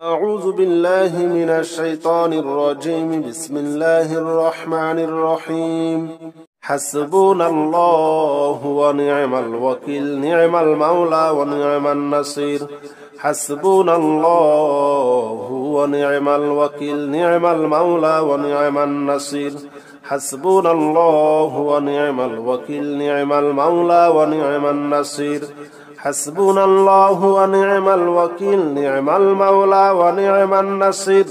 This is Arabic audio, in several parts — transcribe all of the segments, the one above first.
أعوذ بالله من الشيطان الرجيم. بسم الله الرحمن الرحيم. حسبنا الله ونعم الوكيل، نعم المولى ونعم النصير. حسبنا الله ونعم الوكيل، نعم المولى ونعم النصير. حسبنا الله ونعم الوكيل، نعم المولى ونعم النصير. حسبنا الله ونعم الوكيل، نعم المولى ونعم النصير.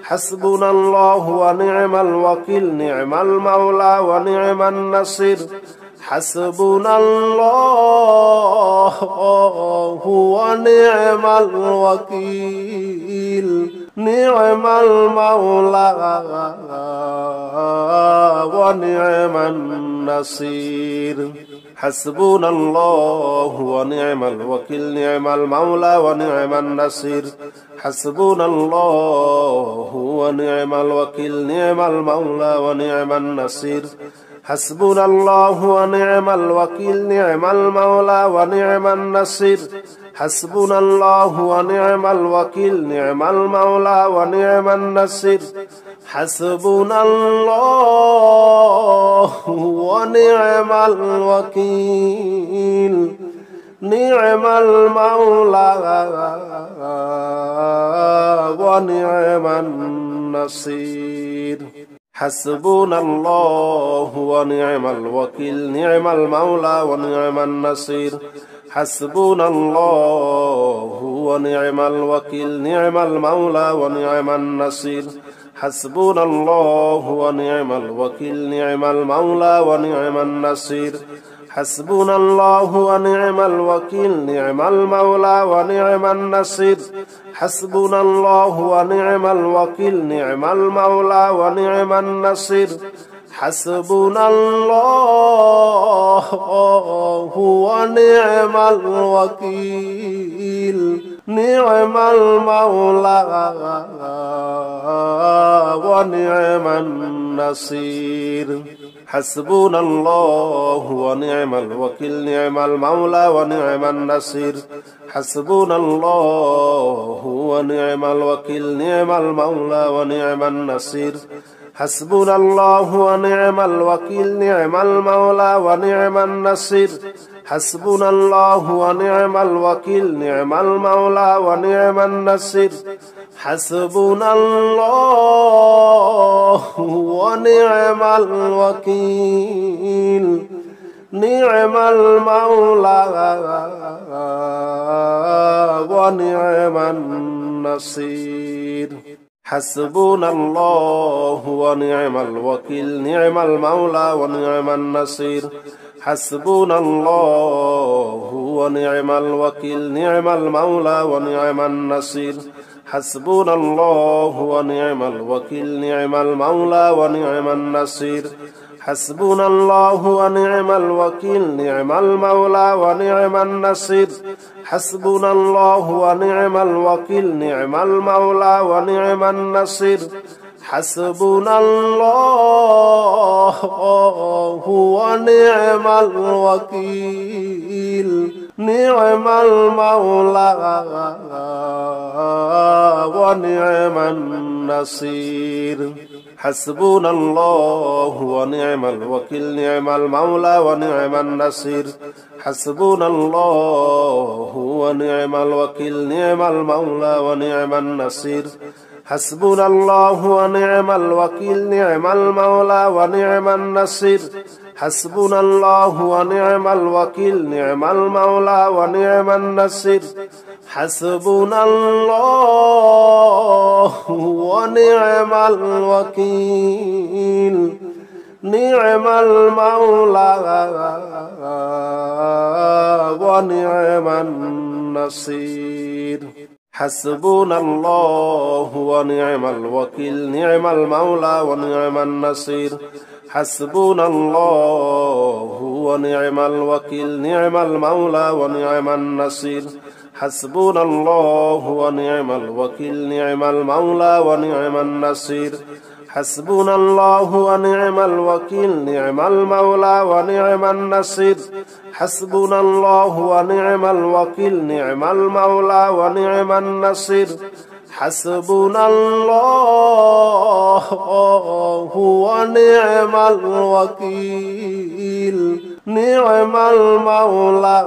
حسبنا الله ونعم الوكيل، نعم المولى ونعم النصير. حسبنا الله ونعم الوكيل، نعم المولى ونعم النصير. حسبنا الله ونعم الوكيل، نعم المولى ونعم النصير. حسبنا الله ونعم الوكيل، نعم المولى ونعم النصير. حسبنا الله ونعم الوكيل، نعم المولى ونعم النصير. حسبنا الله ونعم الوكيل، نعم المولى ونعم النصير. حسبنا الله ونعم الوكيل، نعم المولى ونعم النصير. حسبنا الله ونعم الوكيل، نعم المولى ونعم النصير. حسبنا الله ونعم الوكيل، نعم المولى ونعم النصير. حسبنا الله ونعم الوكيل، نعم المولى ونعم النصير. حسبنا الله ونعم الوكيل، نعم المولى ونعم النصير. حسبنا الله ونعم الوكيل، نعم المولى ونعم النصير. حسبنا الله ونعم الوكيل، نعم المولى ونعم النصير. حسبنا الله ونعم الوكيل، نعم المولى ونعم النصير. حسبنا الله ونعم الوكيل، نعم المولى ونعم النصير. حسبنا الله ونعم الوكيل، نعم المولى ونعم النصير. حسبنا الله ونعم الوكيل، نعم المولى ونعم النصير. حسبنا الله ونعم الوكيل، نعم المولى ونعم النصير. حسبنا الله ونعم الوكيل، نعم المولى ونعم النصير. حسبنا الله ونعم الوكيل، نعم المولى ونعم النصير. حسبنا الله ونعم الوكيل، نعم المولى ونعم النصير. حسبنا الله ونعم الوكيل، نعم المولى ونعم النصير. حسبنا الله ونعم الوكيل، نعم المولى ونعم النصير. حسبنا الله ونعم الوكيل، نعم المولى ونعم النصير. حسبنا الله ونعم الوكيل، نعم المولى ونعم النصير. حسبنا الله ونعم الوكيل، نعم المولى ونعم النصير. حسبنا الله ونعم الوكيل، نعم المولى ونعم النصير. حسبنا الله ونعم الوكيل، نعم المولى ونعم النصير. حسبنا الله ونعم الوكيل، نعم المولى ونعم النصير. حسبنا الله ونعم الوكيل، نعم المولى ونعم النصير. حسبنا الله ونعم الوكيل، نعم المولى ونعم النصير. حسبنا الله ونعم الوكيل، نعم المولى ونعم النصير. حسبنا الله ونعم الوكيل، نعم المولى ونعم النصير. حسبنا الله ونعم الوكيل، نعم المولى ونعم النصير. حسبنا الله ونعم الوكيل نعم المولى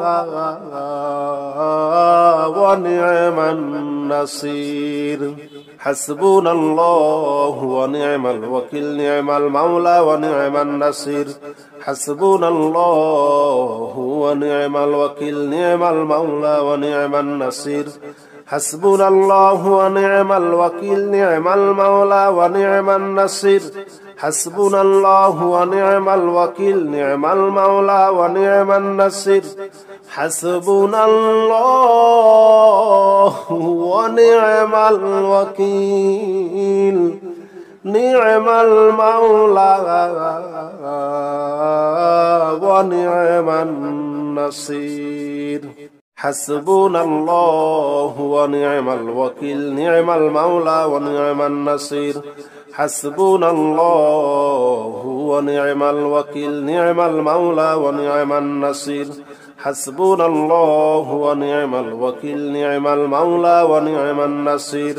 ونعم النصير حسبنا الله ونعم الوكيل نعم المولى ونعم النصير حسبنا الله ونعم الوكيل نعم المولى ونعم النصير حسبنا الله ونعم الوكيل نعم المولى ونعم النصير حسبنا الله ونعم الوكيل نعم المولى ونعم النصير حسبنا الله ونعم الوكيل نعم المولى ونعم النصير حسبنا الله ونعم الوكيل نعم المولى ونعم النصير حسبنا الله ونعم الوكيل نعم المولى ونعم النصير حسبنا الله ونعم الوكيل نعم المولى ونعم النصير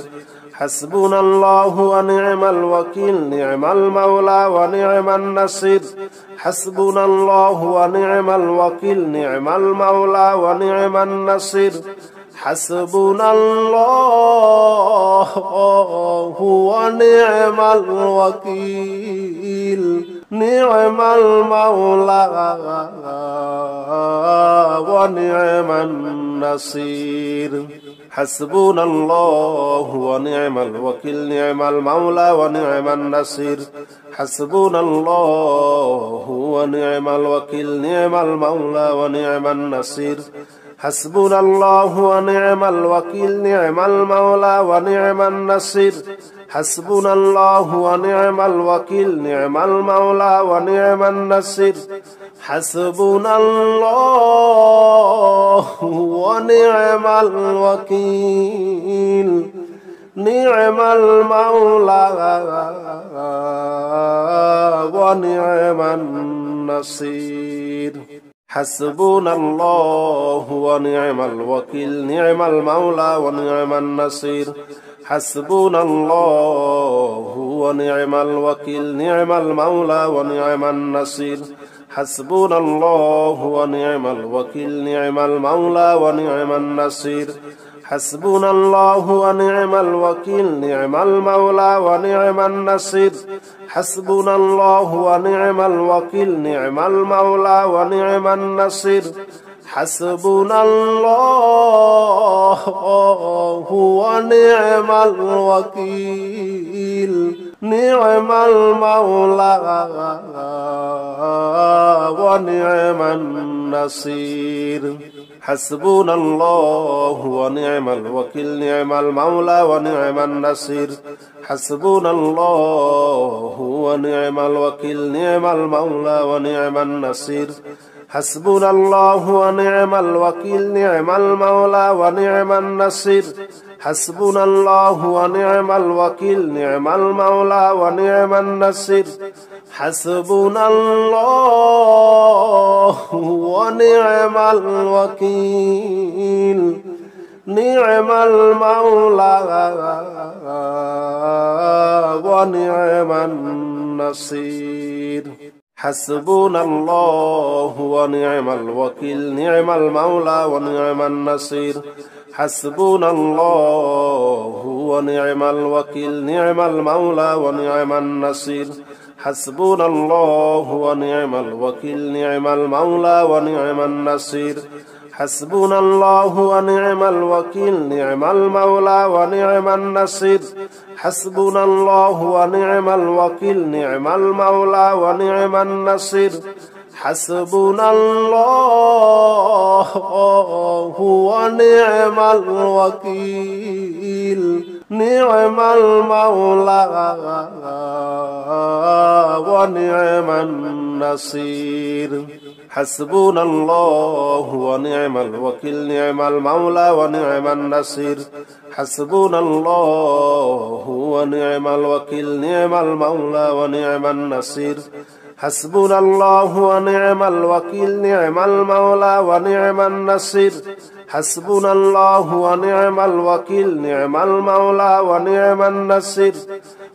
حسبنا الله ونعم الوكيل نعم المولى ونعم النصير حسبنا الله ونعم الوكيل نعم المولى ونعم النصير حسبنا الله ونعم الوكيل نعم المولى ونعم النصير حسبنا الله ونعم الوكيل نعم المولى ونعم النصير حسبنا الله ونعم الوكيل نعم المولى ونعم النصير حسبنا الله ونعم الوكيل نعم المولى ونعم النصير حسبنا الله ونعم الوكيل نعم المولى ونعم النصير حسبنا الله ونعم الوكيل نعم المولى ونعم النصير حسبنا الله ونعم الوكيل نعم المولى ونعم النصير حسبنا الله ونعم الوكيل نعم المولى ونعم النصير حسبنا الله ونعم الوكيل نعم المولى ونعم النصير حسبنا الله ونعم الوكيل نعم المولى ونعم النصير حسبنا الله ونعم الوكيل نعم المولى ونعم النصير حسبنا الله ونعم الوكيل نعم المولى ونعم النصير حسبنا الله ونعم الوكيل نعم المولى ونعم النصير حسبنا الله ونعم الوكيل نعم المولى ونعم النصير حسبنا الله ونعم الوكيل نعم المولى ونعم النصير حسبنا الله ونعم الوكيل نعم المولى ونعم النصير حسبنا الله ونعم الوكيل نعم المولى ونعم النصير حسبنا الله ونعم الوكيل نعم المولى ونعم النصير حسبنا الله ونعم الوكيل نعم المولى ونعم النصير حسبنا الله ونعم الوكيل نعم المولى ونعم النصير حسبنا الله ونعم الوكيل نعم المولى ونعم النصير حسبنا الله ونعم الوكيل نعم المولى ونعم النصير حسبنا الله ونعم الوكيل نعم المولى ونعم النصير حسبنا الله ونعم الوكيل نعم المولى ونعم النصير حسبنا الله ونعم الوكيل نعم المولى ونعم النصير حسبنا الله ونعم الوكيل نعم المولى ونعم النصير حسبنا الله ونعم الوكيل نعم المولى ونعم النصير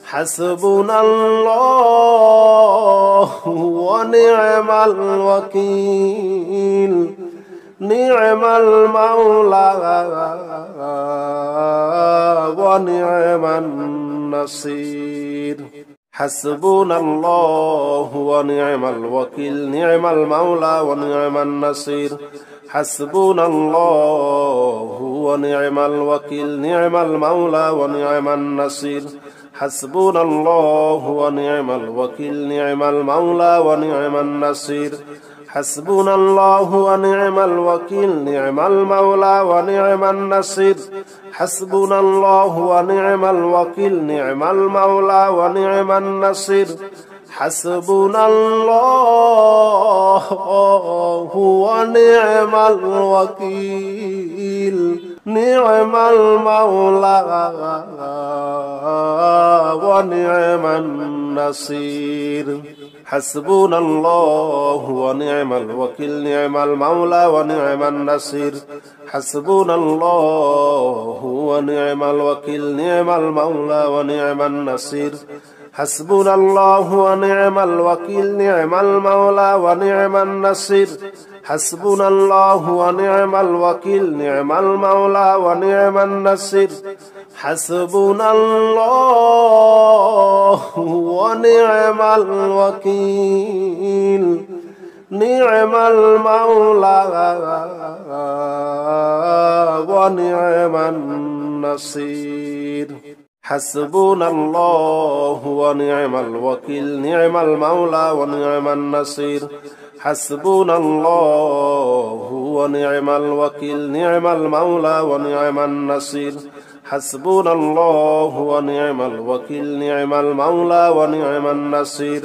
حسبنا الله ونعم الوكيل نعم المولى ونعم النصير حسبنا الله ونعم الوكيل نعم المولى ونعم النصير حسبنا الله ونعم الوكيل نعم المولى ونعم النصير حسبنا الله ونعم الوكيل نعم المولى ونعم النصير حسبنا الله ونعم الوكيل نعم المولى ونعم النصير حسبنا الله ونعم الوكيل نعم المولى ونعم النصير حسبنا الله ونعم الوكيل نعم المولى ونعم النصير حسبنا الله ونعم الوكيل نعم المولى ونعم النصير حسبنا الله ونعم الوكيل نعم المولى ونعم النصير حسبنا الله ونعم الوكيل نعم المولى ونعم النصير حسبنا الله ونعم الوكيل نعم المولى ونعم النصير حسبنا الله ونعم الوكيل نعم المولى ونعم النصير حسبنا الله ونعم الوكيل نعم المولى ونعم النصير حسبنا الله ونعم الوكيل نعم المولى ونعم النصير حسبنا الله ونعم الوكيل نعم المولى ونعم النصير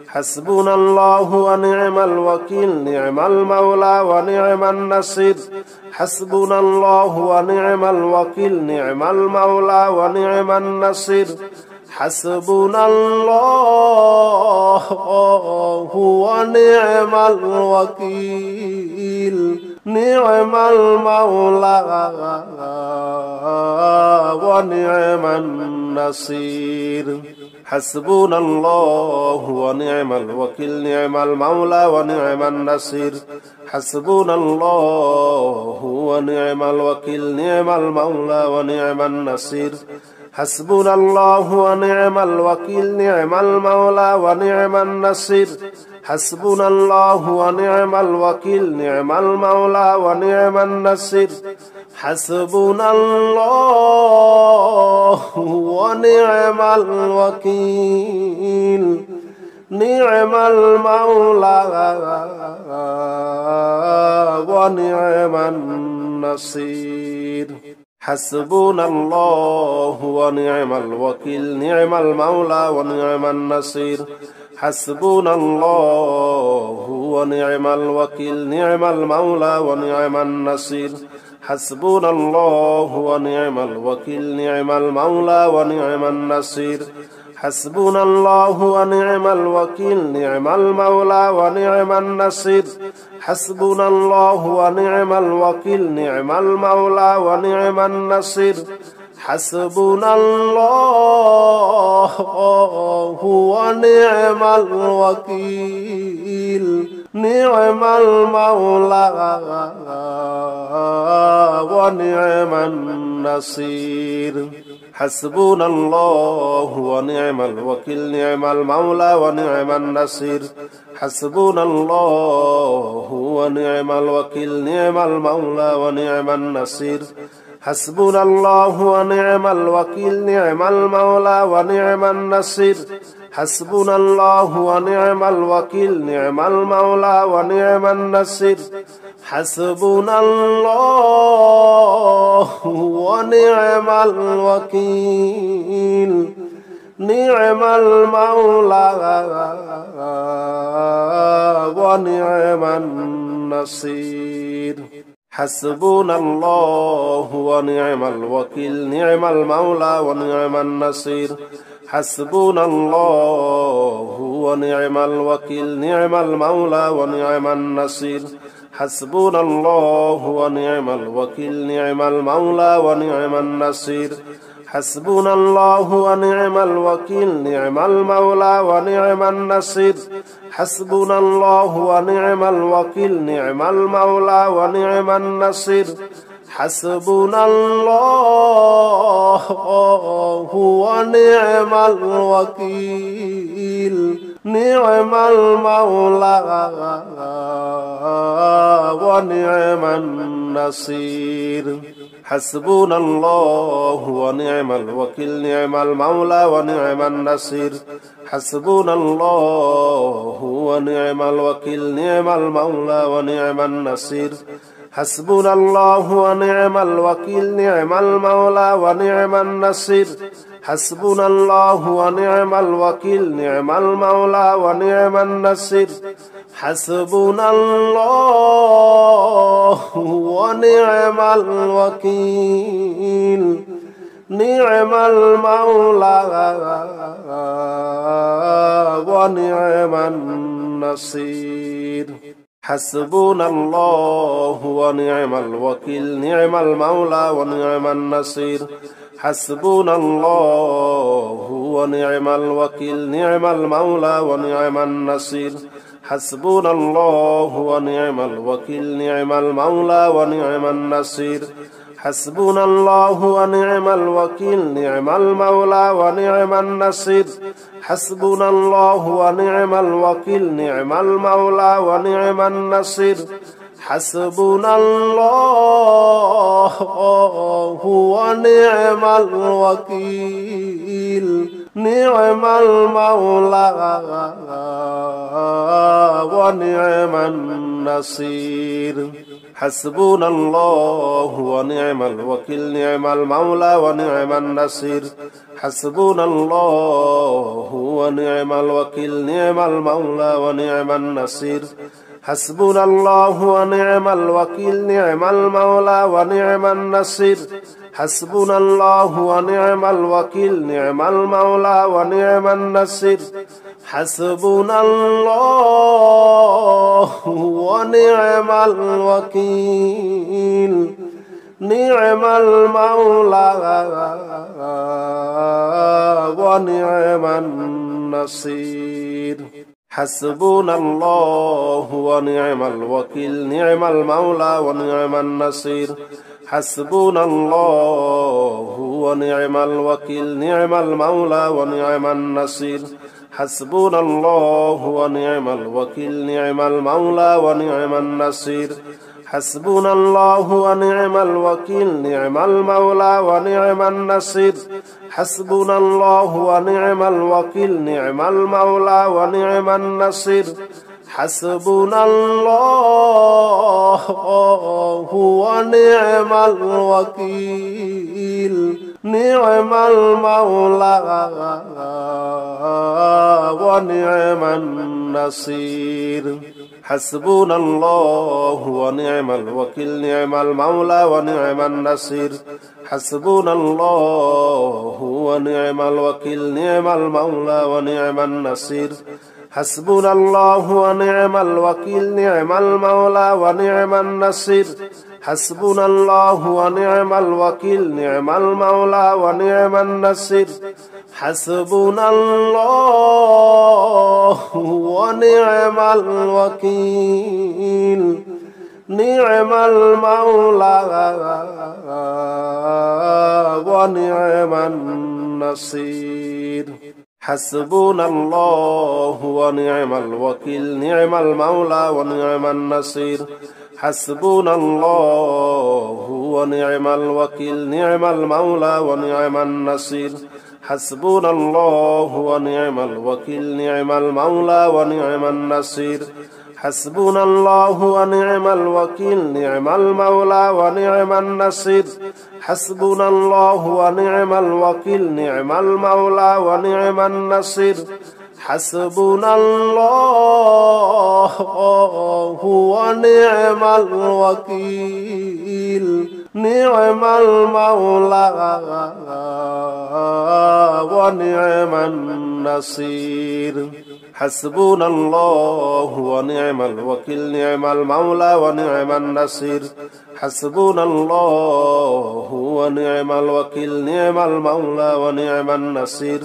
حسبنا الله ونعم الوكيل نعم المولى ونعم النصير حسبنا الله ونعم الوكيل نعم المولى ونعم النصير حسبنا الله ونعم الوكيل نعم المولى ونعم النصير حسبنا الله ونعم الوكيل نعم المولى ونعم النصير حسبنا الله ونعم الوكيل نعم المولى ونعم النصير حسبنا الله ونعم الوكيل نعم المولى ونعم النصير حسبنا الله ونعم الوكيل نعم المولى ونعم النصير حسبنا الله ونعم الوكيل نعم المولى ونعم النصير حسبنا الله ونعم الوكيل نعم المولى ونعم النصير حسبنا الله ونعم الوكيل نعم المولى ونعم النصير حسبنا الله ونعم الوكيل نعم المولى ونعم النصير حسبنا الله ونعم الوكيل نعم المولى ونعم النصير حسبنا الله ونعم الوكيل نعم المولى ونعم النصير حسبنا الله ونعم الوكيل نعم المولى ونعم النصير حسبنا الله ونعم الوكيل نعم المولى ونعم النصير حسبنا الله ونعم الوكيل نعم المولى ونعم النصير حسبنا الله ونعم الوكيل نعم المولى ونعم النصير حسبنا الله ونعم الوكيل نعم المولى ونعم النصير حسبنا الله ونعم الوكيل نعم المولى ونعم النصير حسبنا الله ونعم الوكيل نعم المولى ونعم النصير حسبنا الله ونعم الوكيل نعم المولى ونعم النصير حسبنا الله ونعم الوكيل نعم المولى ونعم النصير حسبنا الله ونعم الوكيل نعم المولى ونعم النصير حسبنا الله ونعم الوكيل نعم المولى ونعم النصير حسبنا الله ونعم الوكيل نعم المولى ونعم النصير حسبنا الله ونعم الوكيل نعم المولى ونعم النصير حسبنا الله ونعم الوكيل نعم المولى ونعم النصير حسبنا الله ونعم الوكيل نعم المولى ونعم النصير حسبنا الله ونعم الوكيل نعم المولى ونعم النصير حسبنا الله ونعم الوكيل نعم المولى ونعم النصير حسبنا الله ونعم الوكيل نعم المولى ونعم النصير حسبنا الله ونعم الوكيل نعم المولى ونعم النصير حسبنا الله ونعم الوكيل نعم المولى ونعم النصير حسبنا الله ونعم الوكيل نعم المولى ونعم النصير حسبنا الله ونعم الوكيل نعم المولى ونعم النصير حسبنا الله ونعم الوكيل نعم المولى ونعم النصير حسبنا الله ونعم الوكيل نعم المولى ونعم النصير حسبنا الله ونعم الوكيل نعم المولى ونعم النصير حسبنا الله ونعم الوكيل نعم المولى ونعم النصير حسبنا الله ونعم الوكيل نعم المولى ونعم النصير حسبنا الله ونعم الوكيل نعم المولى ونعم النصير حسبنا الله ونعم الوكيل نعم المولى ونعم النصير حسبنا الله ونعم الوكيل نعم المولى ونعم النصير حسبنا الله ونعم الوكيل نعم المولى ونعم النصير حسبنا الله ونعم الوكيل نعم المولى ونعم النصير حسبنا الله ونعم الوكيل نعم المولى ونعم النصير حسبنا الله ونعم الوكيل نعم المولى ونعم النصير حسبنا الله ونعم الوكيل نعم المولى ونعم النصير حسبنا الله ونعم الوكيل نعم المولى ونعم النصير حسبنا الله ونعم الوكيل نعم المولى ونعم النصير حسبنا الله ونعم الوكيل نعم المولى ونعم النصير حسبنا الله ونعم الوكيل نعم المولى ونعم النصير حسبنا الله ونعم الوكيل نعم المولى ونعم النصير حسبنا الله ونعم الوكيل نعم المولى ونعم النصير حسبنا الله ونعم الوكيل نعم المولى ونعم النصير حسبنا الله ونعم الوكيل نعم المولى ونعم النصير حسبنا الله ونعم الوكيل نعم المولى ونعم النصير حسبنا الله ونعم الوكيل نعم المولى ونعم النصير حسبنا الله ونعم الوكيل نعم المولى ونعم النصير حسبنا الله ونعم الوكيل نعم المولى ونعم النصير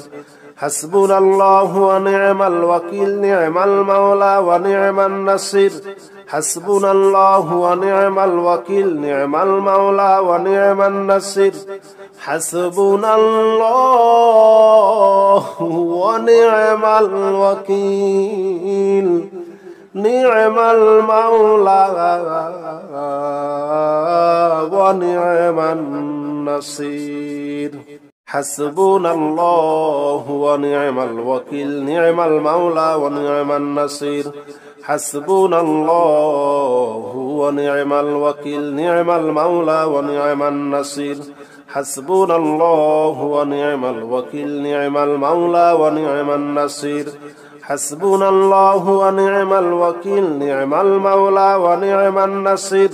حسبنا الله ونعم الوكيل نعم المولى ونعم النصير حسبنا الله ونعم الوكيل نعم المولى ونعم النصير حسبنا الله ونعم الوكيل نعم المولى ونعم النصير حسبنا الله ونعم الوكيل نعم المولى ونعم النصير حسبنا الله ونعم الوكيل نعم المولى ونعم النصير حسبنا الله ونعم الوكيل نعم المولى ونعم النصير حسبنا الله ونعم الوكيل نعم المولى ونعم النصير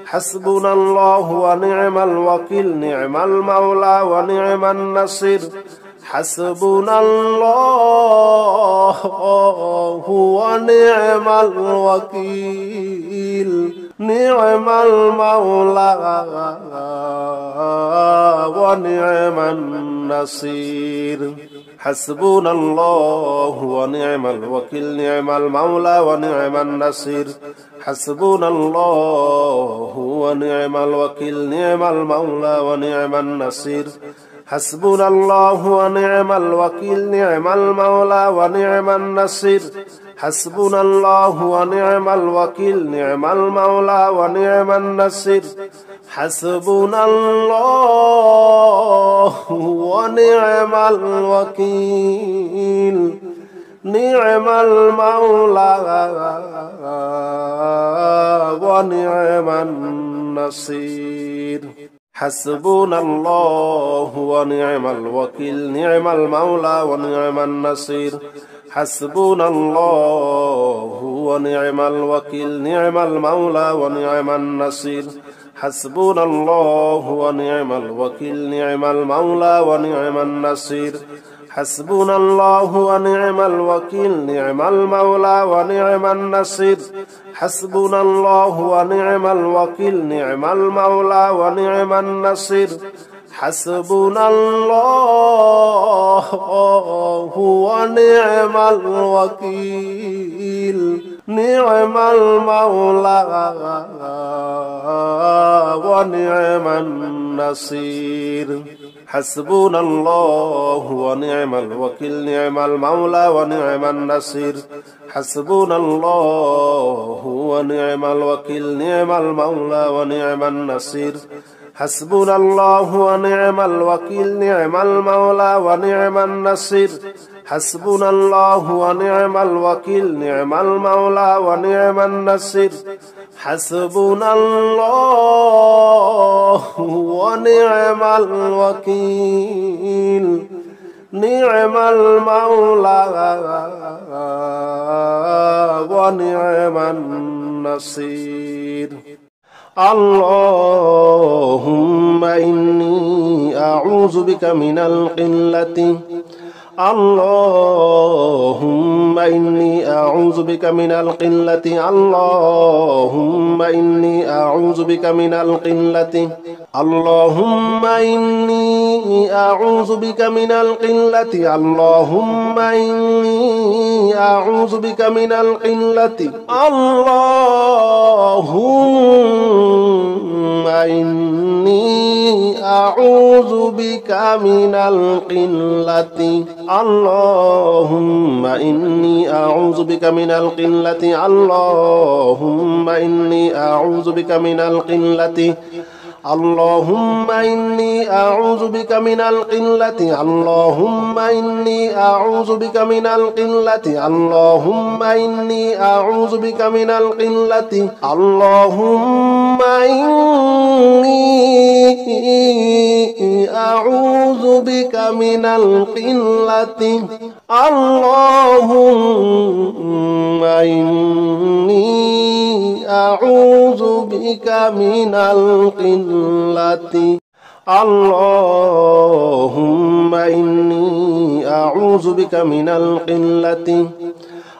حسبنا الله ونعم الوكيل نعم المولى ونعم النصير حسبنا الله ونعم الوكيل نعم المولى ونعم النصير حسبنا الله ونعم الوكيل نعم المولى ونعم النصير حسبنا الله ونعم الوكيل نعم المولى ونعم النصير حسبنا الله ونعم الوكيل نعم المولى ونعم النصير حسبنا الله ونعم الوكيل نعم المولى ونعم النصير حسبنا الله ونعم الوكيل نعم المولى ونعم النصير حسبنا الله ونعم الوكيل نعم المولى ونعم النصير حسبنا الله ونعم الوكيل نعم المولى ونعم النصير حسبنا الله ونعم الوكيل نعم المولى ونعم النصير حسبنا الله ونعم الوكيل نعم المولى ونعم النصير حسبنا الله ونعم الوكيل نعم المولى ونعم النصير حسبنا الله ونعم الوكيل نعم المولى ونعم النصير حسبنا الله ونعم الوكيل نعم المولى ونعم النصير حسبنا الله ونعم الوكيل نعم المولى ونعم النصير حسبنا الله ونعم الوكيل نعم المولى ونعم النصير حسبنا الله ونعم الوكيل نعم المولى ونعم النصير حسبنا الله ونعم الوكيل نعم المولى ونعم النصير اللهم إني أعوذ بك من القلة اللهم إني أعوذ بك من القلة اللهم إني أعوذ بك من القلة اللهم إني أعوذ بك من القلة اللهم إني أعوذ بك من القلة اللهم إني أعوذ بك من القلة اللهم إني أعوذ بك من القلة اللهم إني أعوذ بك من القلة اللهم إني أعوذ بك من القلة اللهم إني أعوذ بك من القلة اللهم إني أعوذ بك من القلة اللهم إني أعوذ بك من القلة اللهم إني أعوذ بك من القلة اللهم إني أعوذ بك من القلة